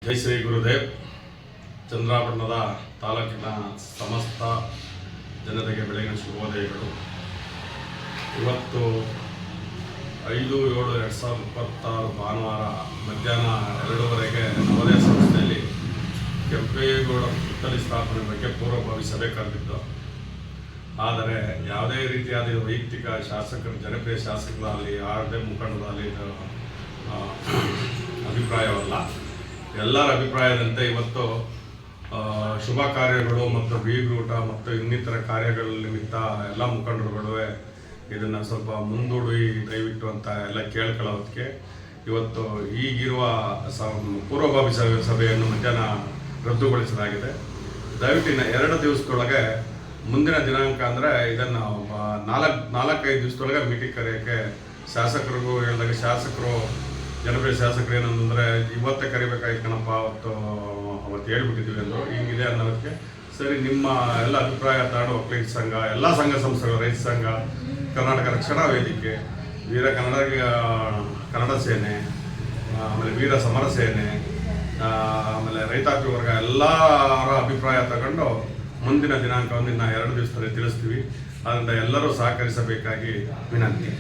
ಜೈ ಶ್ರೀ ಗುರುದೇವ್. ಚಂದ್ರಾಪಟ್ಟಣದ ತಾಲೂಕಿನ ಸಮಸ್ತ ಜನತೆಗೆ ಬೆಳಗಿನ ಶುಭೋದಯಗಳು. ಇವತ್ತು 5/7/2026 ಭಾನುವಾರ ಮಧ್ಯಾಹ್ನ 2:30ಗೆ ನವೋದಯ ಸಂಸ್ಥೆಯಲ್ಲಿ ಕೆಂಪೇಗೌಡ ಪುತ್ಥಳಿ ಸ್ಥಾಪನೆ ಬಗ್ಗೆ ಪೂರ್ವಭಾವಿ ಸಭೆ ಕರೆದಿದ್ದು. ಆದರೆ ಯಾವುದೇ ರೀತಿಯಾದ ವೈಯಕ್ತಿಕ ಶಾಸಕರು, ಜನಪ್ರಿಯ ಶಾಸಕರಲ್ಲಿ ಯಾವುದೇ ಮುಖಂಡರಲ್ಲಿ ಅಭಿಪ್ರಾಯವಲ್ಲ. ಎಲ್ಲರ ಅಭಿಪ್ರಾಯದಂತೆ ಇವತ್ತು ಶುಭ ಕಾರ್ಯಗಳು ಮತ್ತು ಬೀಗೂಟ ಮತ್ತು ಇನ್ನಿತರ ಕಾರ್ಯಗಳ ನಿಮಿತ್ತ ಎಲ್ಲ ಮುಖಂಡರುಗಳು ಇದನ್ನು ಸ್ವಲ್ಪ ಮುಂದೂಡಿ ದಯವಿಟ್ಟು ಅಂತ ಎಲ್ಲ ಕೇಳ್ಕೊಳ್ಳೋದಕ್ಕೆ ಇವತ್ತು ಈಗಿರುವ ಪೂರ್ವಭಾವಿ ಸಭೆಯನ್ನು ಮಧ್ಯಾಹ್ನ ರದ್ದುಗೊಳಿಸಲಾಗಿದೆ. ದಯವಿಟ್ಟು 2 ದಿವಸದೊಳಗೆ ಮುಂದಿನ ದಿನಾಂಕ ಅಂದರೆ ಇದನ್ನು 4-5 ದಿವಸದೊಳಗೆ ಮೀಟಿಂಗ್ ಕರೆಯೋಕ್ಕೆ ಶಾಸಕರಿಗೂ ಹೇಳಿದಾಗ ಶಾಸಕರು, ಜನಪ್ರಿಯ ಶಾಸಕರು ಏನಂದರೆ ಇವತ್ತೇ ಕರಿಬೇಕಾಯ್ತು ಕಣಪ್ಪ, ಅವತ್ತು ಹೇಳ್ಬಿಟ್ಟಿದ್ವಿ ಅಂದರು. ಹಿಂಗಿದೆ ಅನ್ನೋದಕ್ಕೆ ಸರಿ, ನಿಮ್ಮ ಎಲ್ಲ ಅಭಿಪ್ರಾಯ ತಗೊಂಡು ಒಕ್ಕಲಿಗ ಸಂಘ, ಎಲ್ಲ ಸಂಘ ಸಂಸ್ಥೆಗಳು, ರೈತ ಸಂಘ, ಕರ್ನಾಟಕ ರಕ್ಷಣಾ ವೇದಿಕೆ, ವೀರ ಕನ್ನಡ ಸೇನೆ, ಆಮೇಲೆ ವೀರ ಸಮರ ಸೇನೆ, ಆಮೇಲೆ ರೈತಾಪಿ ವರ್ಗ ಎಲ್ಲರ ಅಭಿಪ್ರಾಯ ತಗೊಂಡು ಮುಂದಿನ ದಿನಾಂಕವನ್ನು 2 ದಿವಸದಲ್ಲಿ ತಿಳಿಸ್ತೀವಿ. ಆದ್ದರಿಂದ ಎಲ್ಲರೂ ಸಹಕರಿಸಬೇಕಾಗಿ ವಿನಂತಿ.